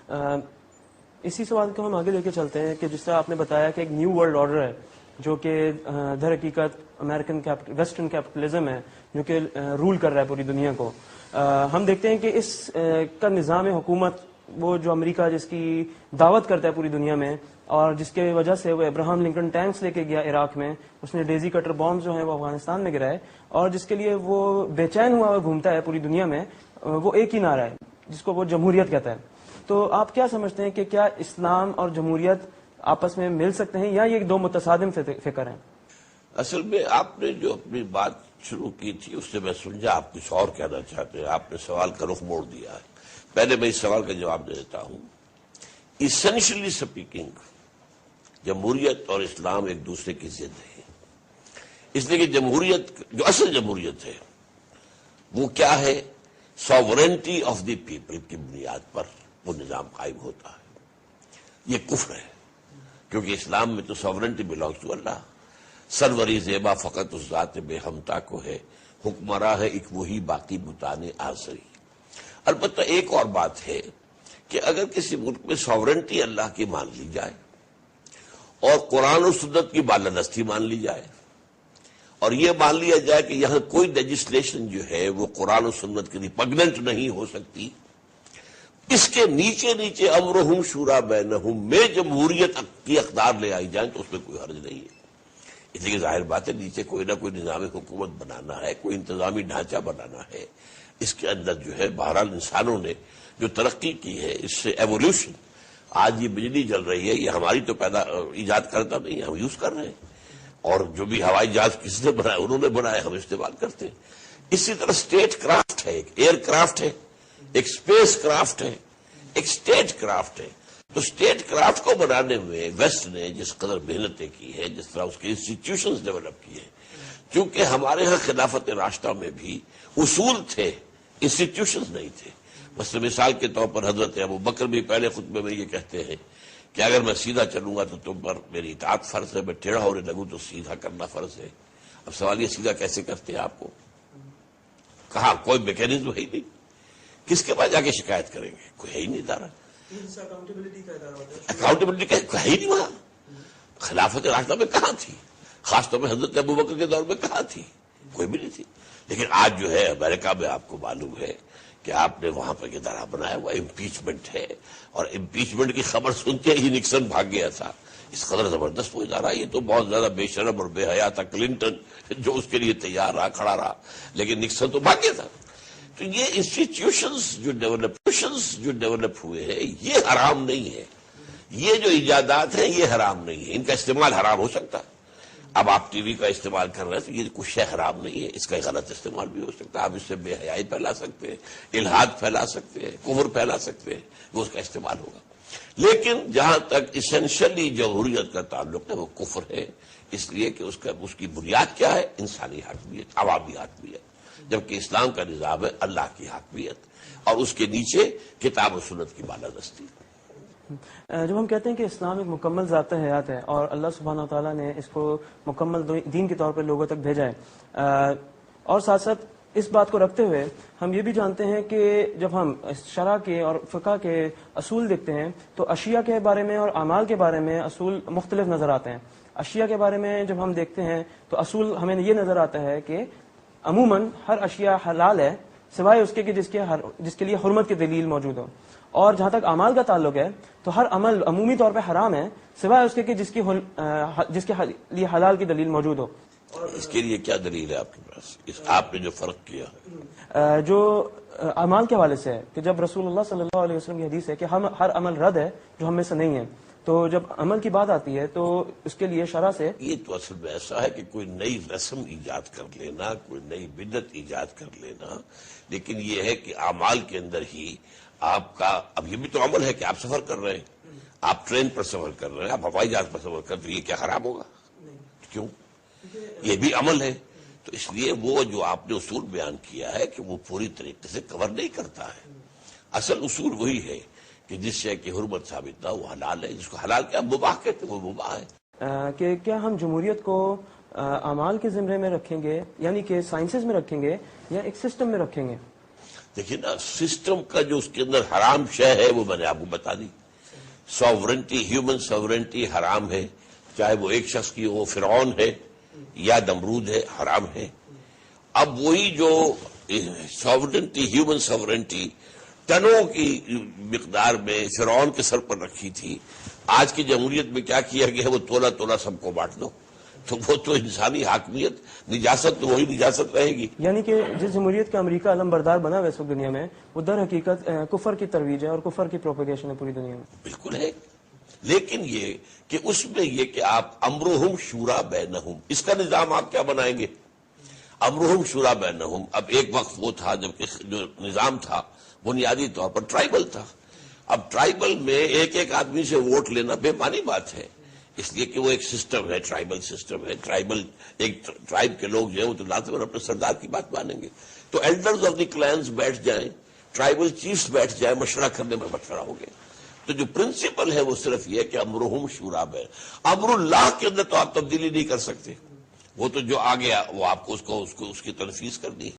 اسی سوال کو ہم آگے لے کے چلتے ہیں کہ جس طرح آپ نے بتایا کہ ایک نیو ورلڈ آرڈر ہے جو کہ در حقیقت امریکن ویسٹرن کیپٹلزم ہے جو کہ رول کر رہا ہے پوری دنیا کو. ہم دیکھتے ہیں کہ اس کا نظام حکومت وہ جو امریکہ جس کی دعوت کرتا ہے پوری دنیا میں اور جس کے وجہ سے وہ ابراہم لنکن ٹینکس لے کے گیا عراق میں, اس نے ڈیزی کٹر بامز جو ہیں وہ افغانستان میں گرائے, اور جس کے لیے وہ بے چین ہوا اور گھومتا ہے پوری دنیا میں, وہ ایک ہی نعرہ ہے جس کو وہ جمہوریت کہتا ہے. تو آپ کیا سمجھتے ہیں کہ کیا اسلام اور جمہوریت آپس میں مل سکتے ہیں یا یہ دو متصادم فکر ہیں؟ اصل میں آپ نے جو اپنی بات شروع کی تھی اس سے میں سمجھا آپ کچھ اور کہنا چاہتے ہیں. آپ نے سوال کا رخ موڑ دیا ہے. پہلے میں اس سوال کا جواب دیتا ہوں. ایسنشلی سپیکنگ جمہوریت اور اسلام ایک دوسرے کی ضد ہے, اس لیے کہ جمہوریت جو اصل جمہوریت ہے وہ کیا ہے, ساورنٹی آف دی پیپل کی بنیاد پر وہ نظام قائم ہوتا ہے. یہ کفر ہے کیونکہ اسلام میں تو ساورنٹی بلانگس ٹو اللہ. سروری زیبا فقط اس ذات بے ہمتا کو ہے, حکمراں ہے ایک وہی باقی بتانے آسری. البتہ ایک اور بات ہے کہ اگر کسی ملک میں ساورنٹی اللہ کی مان لی جائے اور قرآن و سنت کی بالادستی مان لی جائے اور یہ مان لیا جائے کہ یہاں کوئی لیجسلیشن جو ہے وہ قرآن و سنت کے ریپگننٹ نہیں ہو سکتی, اس کے نیچے نیچے امرہم شورا بینہم میں جمہوریت کی اقدار لے آئی جائیں تو اس میں کوئی حرج نہیں ہے. اس لیے ظاہر بات ہے نیچے کوئی نہ کوئی نظام حکومت بنانا ہے, کوئی انتظامی ڈھانچہ بنانا ہے. اس کے اندر جو ہے بہرحال انسانوں نے جو ترقی کی ہے اس سے ایولیوشن, آج یہ بجلی جل رہی ہے یہ ہماری تو ایجاد کرتا نہیں, ہم یوز کر رہے ہیں. اور جو بھی ہوائی جہاز کس نے بنایا انہوں نے بنایا, ہم استعمال کرتے ہیں. اسی طرح اسٹیٹ کرافٹ ہے, ایک ایئر کرافٹ ہے, ایک اسپیس کرافٹ ہے, ایک اسٹیٹ کرافٹ ہے. تو اسٹیٹ کرافٹ کو بنانے میں ویسٹ نے جس قدر محنتیں کی ہے, جس طرح اس کے انسٹیٹیوشنز ڈیولپ کیے ہیں, چونکہ ہمارے ہاں خلافت راشدہ میں بھی اصول تھے, انسٹیٹیوشنز نہیں تھے. مثال کے طور پر حضرت ابو بکر بھی پہلے خطبے میں یہ کہتے ہیں کہ اگر میں سیدھا چلوں گا تو تم پر میری اطاعت فرض ہے, میں ٹیڑھا ہونے لگوں تو سیدھا کرنا فرض ہے. اب سوال یہ سیدھا کیسے کرتے ہیں آپ کو کہا, کوئی میکینزم ہے ہی نہیں, کس کے پاس جا کے شکایت کریں گے, کوئی ہے ہی نہیں ادارہ. اکاؤنٹیبلٹی ہے ہی نہیں وہاں. خلافت راشدہ میں کہاں تھی, خاص طور پہ حضرت ابو بکر کے دور میں کہاں تھی, کوئی بھی نہیں تھی. لیکن آج جو ہے امریکہ میں آپ کو معلوم ہے کہ آپ نے وہاں پر ادارہ بنایا ہوا امپیچمنٹ ہے, اور امپیچمنٹ کی خبر سنتے ہی نکسن بھاگ گیا تھا. اس قدر زبردست وہ ادارہ, یہ تو بہت زیادہ بے شرم اور بے حیا تھا کلنٹن جو اس کے لیے تیار رہا, کھڑا رہا, لیکن نکسن تو بھاگ گیا تھا. تو یہ انسٹیٹیوشنز جو ڈیولپ ہوئے ہیں یہ حرام نہیں ہے, یہ جو ایجادات ہیں یہ حرام نہیں ہے, ان کا استعمال حرام ہو سکتا ہے. اب آپ ٹی وی کا استعمال کر رہے ہیں تو یہ کچھ شے حرام نہیں ہے, اس کا غلط استعمال بھی ہو سکتا ہے. آپ اس سے بے حیائی پھیلا سکتے ہیں, الحاد پھیلا سکتے ہیں, کفر پھیلا سکتے ہیں, وہ اس کا استعمال ہوگا. لیکن جہاں تک ایسنشلی جمہوریت کا تعلق ہے وہ کفر ہے, اس لیے کہ اس کی بنیاد کیا ہے, انسانی حاکمیت, عوامی حاکمیت, جبکہ اسلام کا نظام ہے اللہ کی حاکمیت اور اس کے نیچے کتاب و سنت کی بالادستی. جب ہم کہتے ہیں کہ اسلام ایک مکمل ذات حیات ہے اور اللہ سبحانہ وتعالیٰ نے اس کو مکمل دین کے طور پر لوگوں تک بھیجا ہے, اور ساتھ ساتھ اس بات کو رکھتے ہوئے ہم یہ بھی جانتے ہیں کہ جب ہم شرع کے اور فقہ کے اصول دیکھتے ہیں تو اشیاء کے بارے میں اور اعمال کے بارے میں اصول مختلف نظر آتے ہیں. اشیاء کے بارے میں جب ہم دیکھتے ہیں تو اصول ہمیں یہ نظر آتا ہے کہ عموماً ہر اشیاء حلال ہے سوائے اس کے کہ جس کے لیے حرمت کی دلیل موجود ہو, اور جہاں تک اعمال کا تعلق ہے تو ہر عمل عمومی طور پہ حرام ہے سوائے اس کے کہ جس کے لیے حلال کی دلیل موجود ہو. اس کے لیے کیا دلیل ہے آپ کے پاس, آپ نے جو فرق کیا جو اعمال کے حوالے سے ہے کہ جب رسول اللہ صلی اللہ علیہ وسلم کی حدیث ہے کہ ہر عمل رد ہے جو ہم میں سے نہیں ہے, تو جب عمل کی بات آتی ہے تو اس کے لیے شرع سے یہ تو اصل میں ایسا ہے کہ کوئی نئی رسم ایجاد کر لینا, کوئی نئی بدعت ایجاد کر لینا. لیکن یہ ہے کہ اعمال کے اندر ہی آپ کا, اب یہ بھی تو عمل ہے کہ آپ سفر کر رہے ہیں, آپ ٹرین پر سفر کر رہے ہیں, آپ ہوائی جہاز پر سفر کر رہے ہیں, یہ کیا خراب ہوگا, کیوں, یہ بھی عمل ہے. تو اس لیے وہ جو آپ نے اصول بیان کیا ہے کہ وہ پوری طریقے سے کور نہیں کرتا ہے. اصل اصول وہی ہے کہ جس شے کی حرمت ثابت نہ وہ حلال ہے, جس کو حلال کیا مباح کہتے ہیں وہ مباح ہے. کہ کیا ہم جمہوریت کو اعمال کے زمرے میں رکھیں گے, یعنی کہ سائنسز میں رکھیں گے, یا ایک سسٹم میں رکھیں گے؟ دیکھیے نا سسٹم کا جو اس کے اندر حرام شے ہے وہ میں نے آپ کو بتا دی. ساورنٹی، ہیومن ساورنٹی حرام ہے، چاہے وہ ایک شخص کی ہو، فرعون ہے یا نمرود ہے، حرام ہے. اب وہی جو ساورنٹی، ہیومن ساورنٹی ٹنوں کی مقدار میں فرعون کے سر پر رکھی تھی، آج کی جمہوریت میں کیا کیا گیا ہے، وہ تولا تولا سب کو بانٹ دو. تو وہ تو انسانی حاکمیت، نجاست تو وہی نجاست رہے گی. یعنی کہ جس جمہوریت کا امریکہ علم بردار بنا ہوا اس وقت دنیا میں، وہ در حقیقت کفر کی ترویج ہے اور کفر کی پروپیگیشن ہے پوری دنیا میں. بالکل ہے، لیکن یہ کہ اس میں یہ کہ آپ امرہم شورا بینہم، اس کا نظام آپ کیا بنائیں گے؟ امرہم شورا بینہم. اب ایک وقت وہ تھا جب جو نظام تھا بنیادی طور پر ٹرائبل تھا. اب ٹرائبل میں ایک ایک آدمی سے ووٹ لینا بے معنی بات ہے، اس لیے کہ وہ ایک سسٹم ہے، ٹرائبل سسٹم ہے. ٹرائبل ایک ٹرائب کے لوگ جو ہیں وہ تو لازماً اپنے سردار کی بات مانیں گے. تو ایلڈرز آف دی کلینز بیٹھ جائیں، ٹرائبل چیفز بیٹھ جائیں، مشورہ کرنے میں مشورہ ہو گیا. تو جو پرنسپل ہے وہ صرف یہ کہ امرہم شورا بین. امر اللہ کے اندر تو آپ تبدیلی نہیں کر سکتے، وہ تو جو آ گیا وہ آپ کو اس کی تنفیذ کرنی ہے.